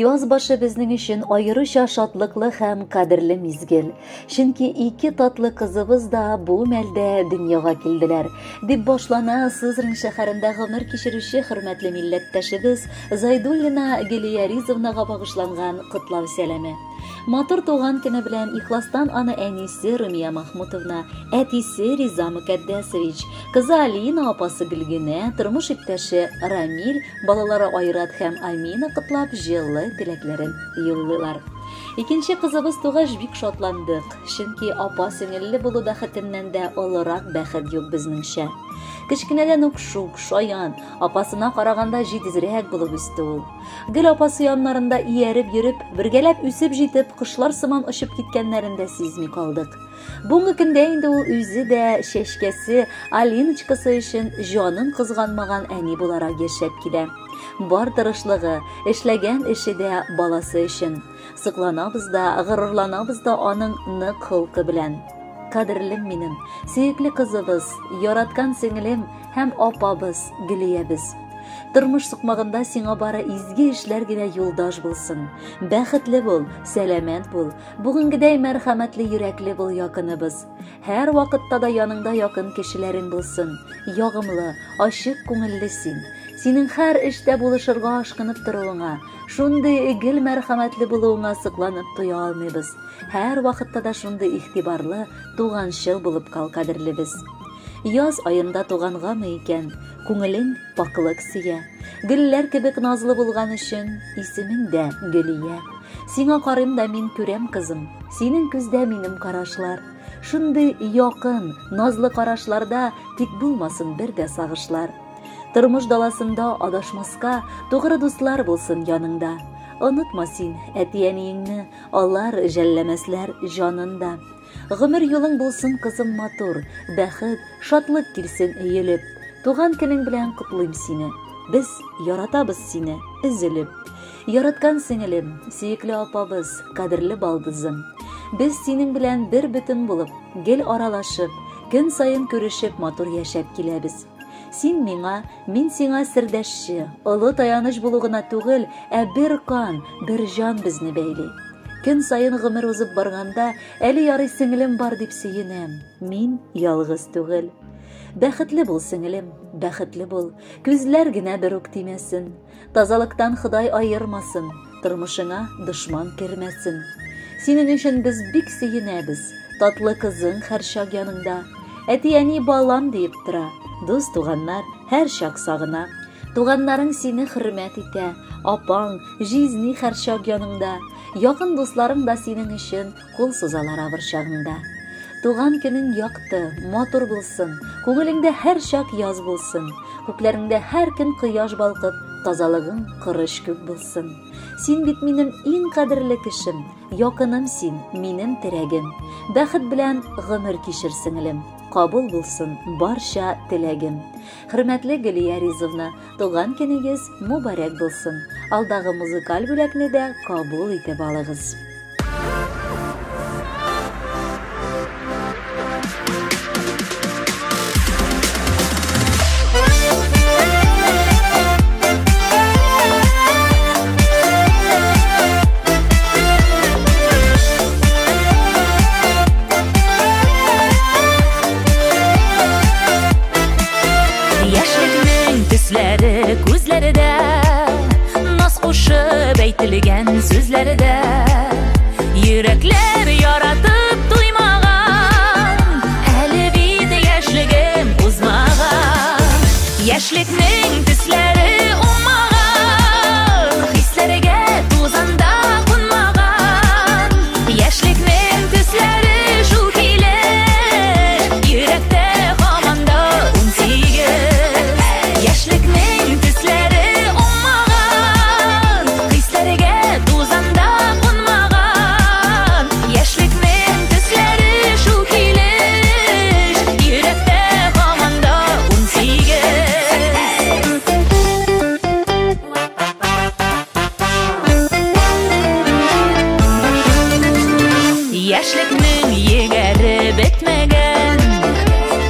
Яз башы безнең өчен аеруча шатлыклы һәм кадерле мизгел. Чөнки ике татлы кызыбыз да бу мәлдә дөньяга килделәр. Дип башлана Сызрань шәһәрендә гомер кичерүче хөрмәтле милләттәшебез Зайдуллина Гелияризовнага багышланган котлау сәламе. Матур туган көне белән ихластан аны әнисе Румия Махмутовна, әтисе Риза Мукаддәсович, кызы Алина апасы Гөлгенә, тормыш иптәше Рамил, балалары Айрат һәм Амина котлап җылы теләкләрен юллыйлар. Икенче кызыбыз тугач бик шатландык, чөнки апа-сеңелле булу бәхетеннән дә олырак бәхет юк безнеңчә. Кечкенәдән үк шук, шаян, апасына караганда җитезрәк булып үсте ул. Гөл апасы яннарында ияреп йөреп, бергәләп үсеп җитеп, кошлар сыман очып киткәннәрен дә сизми калдык. Бүгенге көндә инде ул үзе дә чәчкәсе Алиночкасы өчен җанын кызганмаган әни буларак яшәп килә. Бар тырышлыгы, эшләгән эше дә баласы өчен. Сыкланабыз да, горурланабыз да аның нык холкы белән. Кадерлем минем, сөекле кызыбыз, яраткан сеңелем һәм апабыз, Гөлиябез. Тормыш сукмагында сиңа бары изге эшләр генә юлдаш булсын. Бәхетле бул, сәламәт бул. Бүгенгедәй мәрхәмәтле йөрәкле бул якыныбыз. Һәр вакытта да яныңда якын кешеләрең булсын. Ягымлы, ачык күңелле син. Синең һәр эштә булышырга ашкынып торуыңа, шундый гел мәрхәмәтле булуыңа сыкланып туя алмыйбыз. Һәр вакытта да шундый игътибарлы, туганчыл булып кал, кадерлебез. Яз айында тугангамы икән, күңелең пакылык сөя. Гөлләр кебек назлы булган өчен исемең дә Гөлия. Сиңа карыйм да мин күрәм, кызым, синең күздә минем карашлар. Шундый якын, назлы карашларда тик булмасын бер дә сагышлар. Тормыш даласында адашмаска, тугры дуслар булсын яныңда. Онытма син әти-әниеңне, алар жәлләмәсләр җанында. Гомер юлың булсын, кызым, матур, бәхет, шатлык килсен өелеп. Туган көнең белән котлыйм сине. Без яратабыз сине, өзелеп. Яраткан сеңелем, сөекле апабыз, кадерле балдызым. Без синең белән бер бөтен булып, гел аралашып, көн сайын күрешеп, матур яшәп киләбез. Син миңа, мин сиңа сердәшче, олы таяныч булу гына түгел, ә бер кан, бер җан безне бәйли. Көн сайын гомер узып барганда, әле ярый сеңелем бар дип сөенәм. Мин ялгыз түгел. Бәхетле бул сеңелем, бәхетле бул. Күзләр генә бер үк тимәсен. Тазалыктан Ходай айырмасын, тормышыңа дошман кермәсен. Синең өчен без бик сөенәбез. Татлы кызың һәр чак яныңда. Әти-әни балам дип тора. Дус туганнар һәр чак сагына. Туганнарың сине хөрмәт итә. Апаң, жизни һәр чак яныңда. Якын дусларың да синең өчен кул сузалар авыр чагыңда. Туган көнең якты, матур булсын. Күңелеңдә һәр чак яз булсын. Күкләреңдә һәр көн кояш балкып, тазалыгың кырыш күк булсын. Син бит минем иң кадерле кешем, якыным син, минем терәгем. Бәхет белән гомер кичер сеңелем. Кабул булсын барча теләгем. Хөрмәтле Гелияризовна, туган көнегез мубарәк булсын. Алдагы музыкаль бүләкне дә кабул итеп алыгыз. Күзләрдә наз кушып әйтелгән сүзләрдә йөрәкләр яратып туймаган, әле бит яшьлегем узмаган. Яшьлекнең төсләре умаган, хисләргә тузанда кунмаган. Яшьлекнең төсләре шул килеш, йөрәктә һаманда унсигез. Яшьлекнең төсләре умаган, хисләргә тузанда кунмаган. Яшьлекнең төсләре шул килеш, йөрәктә һаманда унсигез. Яшьлекнең егәре бетмәгән,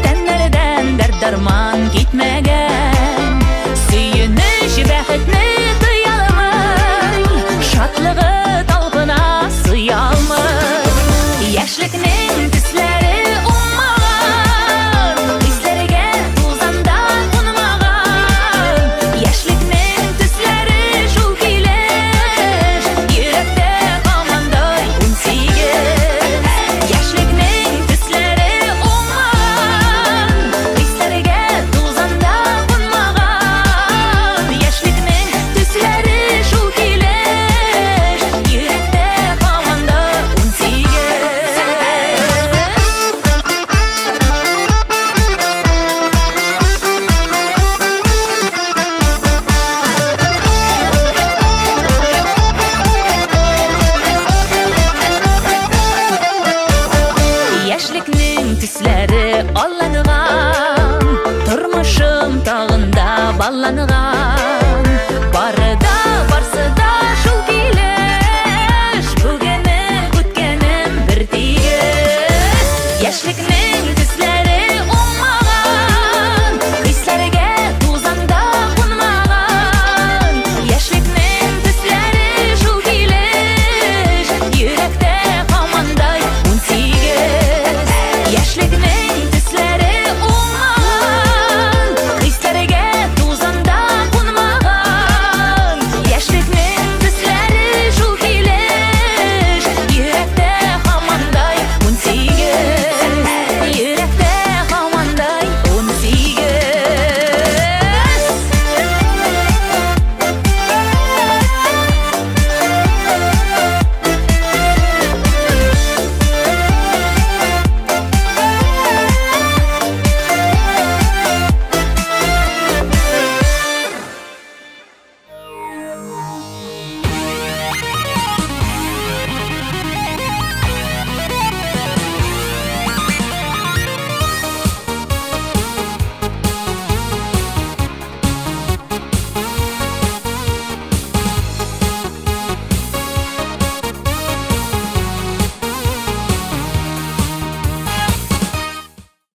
тәннәрдән дәрт-дарман китмәгән. Сөенеч бәхетне тоя алмый, ялланган